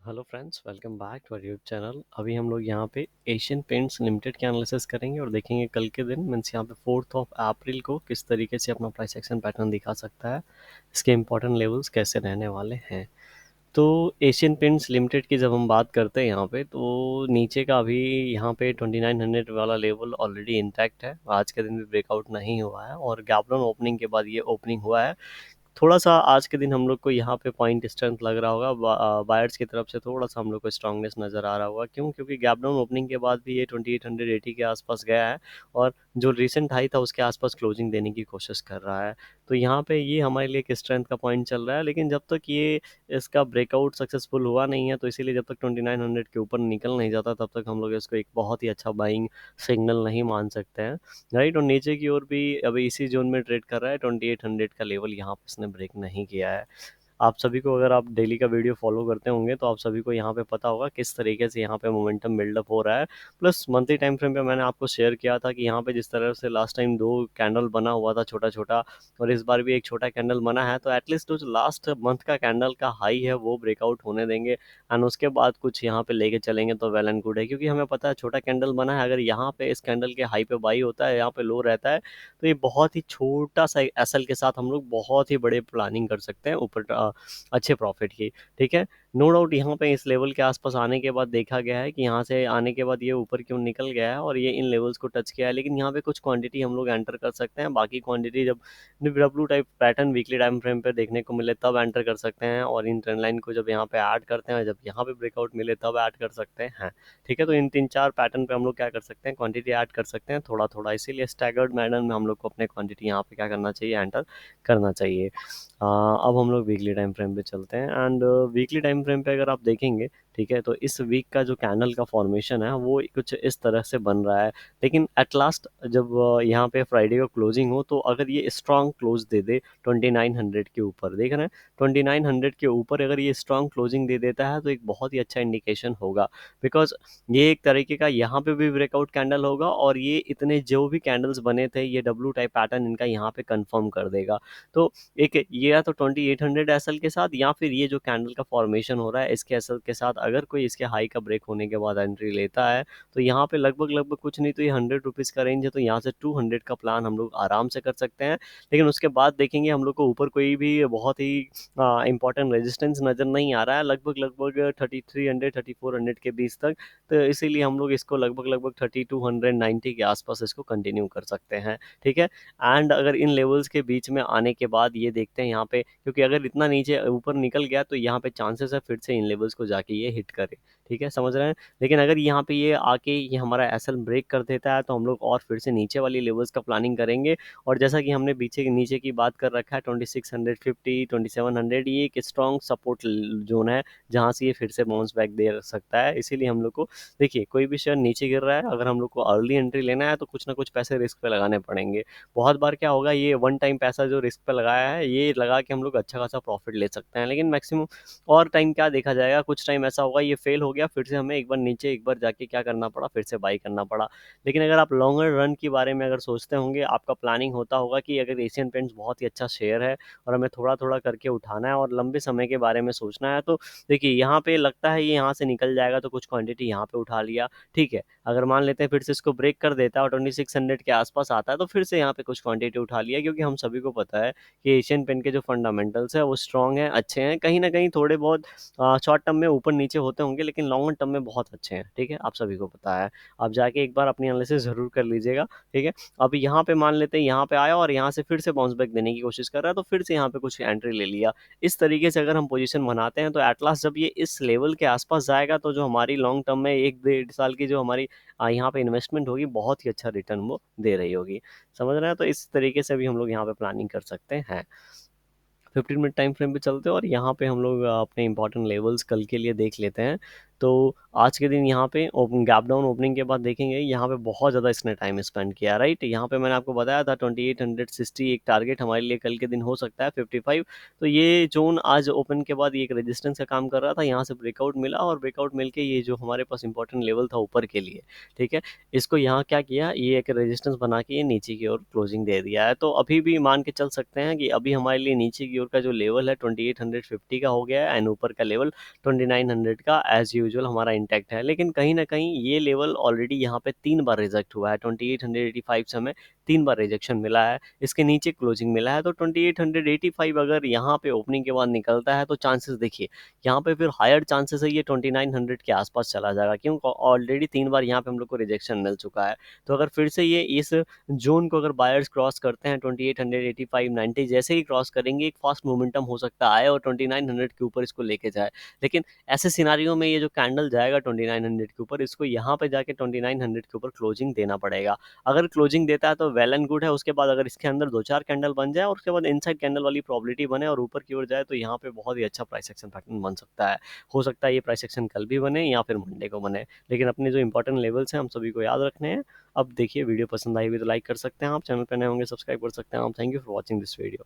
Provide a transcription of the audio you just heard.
Hello friends, welcome back to our YouTube channel. अभी हम लोग यहाँ पे एशियन पेंट्स लिमिटेड के एनालिसिस करेंगे और देखेंगे कल के दिन मीन्स यहाँ पे 4 अप्रैल को किस तरीके से अपना प्राइस एक्शन पैटर्न दिखा सकता है, इसके इंपॉर्टेंट लेवल्स कैसे रहने वाले हैं। तो एशियन पेंट्स लिमिटेड की जब हम बात करते हैं यहाँ पे, तो नीचे का अभी यहाँ पे 2900 वाला लेवल ऑलरेडी इंटैक्ट है। आज के दिन भी ब्रेकआउट नहीं हुआ है और गैप डाउन ओपनिंग के बाद ये ओपनिंग हुआ है। थोड़ा-सा आज के दिन हम लोग को यहाँ पे पॉइंट स्ट्रेंथ लग रहा होगा, बायर्स की तरफ से थोड़ा-सा हम लोग को स्ट्रांगनेस नज़र आ रहा होगा। क्यों? क्योंकि गैप डाउन ओपनिंग के बाद भी ये 2880 के आसपास गया है और जो रीसेंट हाई था उसके आसपास क्लोजिंग देने की कोशिश कर रहा है। तो यहाँ पे ये हमारे लिए एक स्ट्रेंथ का पॉइंट चल रहा है, लेकिन जब तक ये इसका ब्रेकआउट सक्सेसफुल हुआ नहीं है, तो इसीलिए जब तक 2900 के ऊपर निकल नहीं जाता तब तक हम लोग इसको एक बहुत ही अच्छा बाइंग सिग्नल नहीं मान सकते हैं। राइट, और नीचे की ओर भी अभी इसी जोन में ट्रेड कर रहा है। 2800 का लेवल यहाँ पे इसने ब्रेक नहीं किया है। आप सभी को, अगर आप डेली का वीडियो फॉलो करते होंगे, तो आप सभी को यहाँ पे पता होगा किस तरीके से यहाँ पे मोमेंटम बिल्डअप हो रहा है। प्लस मंथली टाइम फ्रेम पे मैंने आपको शेयर किया था कि यहाँ पे जिस तरह से लास्ट टाइम दो कैंडल बना हुआ था छोटा छोटा, और इस बार भी एक छोटा कैंडल बना है, तो एटलीस्ट जो लास्ट मंथ का कैंडल का हाई है वो ब्रेकआउट होने देंगे एंड उसके बाद कुछ यहाँ पे लेके चलेंगे तो वेल एंड गुड है। क्योंकि हमें पता है छोटा कैंडल बना है, अगर यहाँ पे इस कैंडल के हाई पे बाई होता है, यहाँ पे लो रहता है, तो ये बहुत ही छोटा सा एसएल के साथ हम लोग बहुत ही बड़े प्लानिंग कर सकते हैं ऊपर अच्छे प्रॉफिट की। ठीक है, नो डाउट यहाँ पे इस लेवल के आसपास आने के बाद देखा गया है कि यहाँ से आने के बाद ये ऊपर क्यों निकल गया है और ये इन लेवल्स को टच किया है, लेकिन यहाँ पे कुछ क्वांटिटी हम लोग एंटर कर सकते हैं। बाकी क्वांटिटी जब W type pattern weekly time frame पे देखने को मिले तब एंटर कर सकते हैं, और इन ट्रेंड लाइन को जब यहाँ पे ऐड करते हैं, जब यहाँ पे ब्रेकआउट मिले तब ऐड कर सकते हैं। ठीक है, तो इन 3-4 पैटर्न पे हम लोग क्या कर सकते हैं, क्वांटिटी ऐड कर सकते हैं थोड़ा थोड़ा। इसीलिए स्टैगर्ड मैनर में हम लोग को अपने क्वांटिटी यहाँ पे क्या करना चाहिए, एंटर करना चाहिए। अब हम लोग वीकली टाइम फ्रेम पे चलते हैं एंड वीकली टाइम फ्रेम पे अगर आप देखेंगे, ठीक है, तो इस वीक का जो कैंडल का फॉर्मेशन है वो कुछ इस तरह से बन रहा है। लेकिन एट लास्ट जब यहाँ पे फ्राइडे को क्लोजिंग हो, तो अगर ये स्ट्रॉन्ग क्लोज दे दे 2900 के ऊपर, देख रहे हैं 2900 के ऊपर अगर ये स्ट्रॉन्ग क्लोजिंग दे देता है, तो एक बहुत ही अच्छा इंडिकेशन होगा। बिकॉज ये एक तरीके का यहाँ पे भी ब्रेकआउट कैंडल होगा और ये इतने जो भी कैंडल्स बने थे, ये डब्ल्यू टाइप पैटर्न इनका यहाँ पे कंफर्म कर देगा। तो एक ये या तो 2800 एसएल के साथ, या फिर ये जो कैंडल का फॉर्मेशन हो रहा है इसके एसएल के साथ अगर कोई इसके हाई का ब्रेक होने के बाद एंट्री लेता है, तो यहाँ पे लगभग लगभग कुछ नहीं तो ये 100 रुपीज़ का रेंज है, तो यहाँ से 200 का प्लान हम लोग आराम से कर सकते हैं। लेकिन उसके बाद देखेंगे हम लोग को ऊपर कोई भी बहुत ही इंपॉर्टेंट रेजिस्टेंस नज़र नहीं आ रहा है, लगभग लगभग 3300 3400 के बीच तक। तो इसीलिए हम लोग इसको लगभग लगभग 3290 के आसपास इसको कंटिन्यू कर सकते हैं। ठीक है, एंड अगर इन लेवल्स के बीच में आने के बाद ये देखते हैं यहाँ पे, क्योंकि अगर इतना नीचे ऊपर निकल गया तो यहाँ पे चांसेस है फिर से इन लेवल्स को जाके ये हिट करे। ठीक है, समझ रहे हैं। लेकिन अगर यहाँ पे ये आके ये हमारा एसएल ब्रेक कर देता है, तो हम लोग और फिर से नीचे वाली लेवल्स का प्लानिंग करेंगे। और जैसा कि हमने पीछे नीचे की बात कर रखा है, 2650 2700 ये एक स्ट्रॉन्ग सपोर्ट जोन है, जहाँ से ये फिर से बाउंस बैक दे सकता है। इसीलिए हम लोग को देखिए, कोई भी शेयर नीचे गिर रहा है, अगर हम लोग को अर्ली एंट्री लेना है तो कुछ ना कुछ पैसे रिस्क पे लगाने पड़ेंगे। बहुत बार क्या होगा, ये वन टाइम पैसा जो रिस्क पे लगाया है ये लगा के हम लोग अच्छा खासा प्रॉफिट ले सकते हैं, लेकिन मैक्सिमम और टाइम क्या देखा जाएगा, कुछ टाइम ऐसा होगा ये फेल हो गया, फिर से हमें एक बार नीचे एक बार जाके क्या करना पड़ा, फिर से बाई करना पड़ा। लेकिन अगर आप लॉन्गर रन के बारे में अगर सोचते होंगे, आपका प्लानिंग होता होगा कि अगर एशियन पेंट्स बहुत ही अच्छा शेयर है और हमें थोड़ा थोड़ा करके उठाना है और लंबे समय के बारे में सोचना है, तो देखिए यहाँ पे लगता है ये यहाँ से निकल जाएगा, तो कुछ क्वांटिटी यहाँ पे उठा लिया। ठीक है, अगर मान लेते हैं फिर से इसको ब्रेक कर देता है और 2600 के आसपास आता है, तो फिर से यहाँ पे कुछ क्वांटिटी उठा लिया, क्योंकि हम सभी को पता है कि एशियन पेंट के जो फंडामेंटल्स है वो स्ट्रांग है, अच्छे हैं। कहीं ना कहीं थोड़े बहुत शॉर्ट टर्म में ऊपर नीचे होते होंगे, लेकिन लॉन्ग टर्म में बहुत अच्छे हैं। ठीक है, आप सभी को पता है। आप जाके एक बार अपनी एनालिसिस जरूर कर लीजिएगा। ठीक है, अब यहाँ पे मान लेते हैं यहाँ पे आया और यहाँ से फिर से बाउंस बैक देने की कोशिश कर रहा है, तो फिर से यहाँ पे कुछ एंट्री ले लिया। इस तरीके से अगर हम पोजीशन बनाते हैं, तो एट लास्ट जब ये इस लेवल के आसपास जाएगा, तो जो हमारी लॉन्ग टर्म में 1-1.5 साल की जो हमारी यहाँ पे इन्वेस्टमेंट होगी, बहुत ही अच्छा रिटर्न वो दे रही होगी। समझ रहे हैं। तो इस तरीके से भी हम लोग यहाँ पे प्लानिंग कर सकते हैं। 15 मिनट टाइम फ्रेम पे चलते हैं और यहाँ पे हम लोग अपने इंपॉर्टेंट लेवल्स कल के लिए देख लेते हैं। तो आज के दिन यहाँ पे ओपन गैप डाउन ओपनिंग के बाद देखेंगे यहाँ पे बहुत ज़्यादा इसने टाइम स्पेंड किया, राइट। यहाँ पे मैंने आपको बताया था 2860 एक टारगेट हमारे लिए कल के दिन हो सकता है, 55। तो ये जोन आज ओपन के बाद ये एक रेजिस्टेंस का काम कर रहा था, यहाँ से ब्रेकआउट मिला और ब्रेकआउट मिलके ये जो हमारे पास इंपॉर्टेंट लेवल था ऊपर के लिए, ठीक है, इसको यहाँ क्या किया, ये एक रेजिस्टेंस बना के ये नीचे की ओर क्लोजिंग दे दिया है। तो अभी भी मान के चल सकते हैं कि अभी हमारे लिए नीचे की ओर का जो लेवल है 2850 का हो गया है, एंड ऊपर का लेवल 2900 का एज यूजुअल हमारा इंटैक्ट है। लेकिन कहीं ना कहीं ये लेवल ऑलरेडी यहाँ पे 3 बार रिजेक्ट हुआ है, 2885 से हमें 3 बार रिजेक्शन मिला है, इसके नीचे क्लोजिंग मिला है। तो 2885 अगर यहाँ पे ओपनिंग के बाद निकलता है तो चांसेस देखिए यहाँ पे फिर हायर चांसेस है ये 2900 के आसपास चला जाएगा, क्यों, ऑलरेडी 3 बार यहाँ पे हम लोग को रिजेक्शन मिल चुका है। तो अगर फिर से ये इस जोन को अगर बायर्स क्रॉस करते हैं 2885 90 जैसे ही क्रॉस करेंगे, एक फास्ट मोमेंटम हो सकता है और 2900 के ऊपर इसको लेके जाए। लेकिन ऐसे सिनारियों में ये जो कैंडल जाएगा 2900 के ऊपर, इसको यहाँ पे जाके 2900 के ऊपर क्लोजिंग देना पड़ेगा। अगर क्लोजिंग देता है तो वेल एंड गुड है, उसके बाद अगर इसके अंदर 2-4 कैंडल बन जाए और उसके बाद इनसाइड कैंडल वाली प्रोबेबिलिटी बने और ऊपर की ओर जाए, तो यहाँ पे बहुत ही अच्छा प्राइस एक्शन पैटर्न बन सकता है। हो सकता है ये प्राइस एक्शन कल भी बने या फिर मंडे को बने, लेकिन अपने जो इंपॉर्टेंट लेवल्स हैं हम सभी को याद रखने हैं। अब देखिए वीडियो पसंद आई हुई तो लाइक कर सकते हैं आप, चैनल पर नए होंगे सब्सक्राइब कर सकते हैं आप। Thank you for watching this video.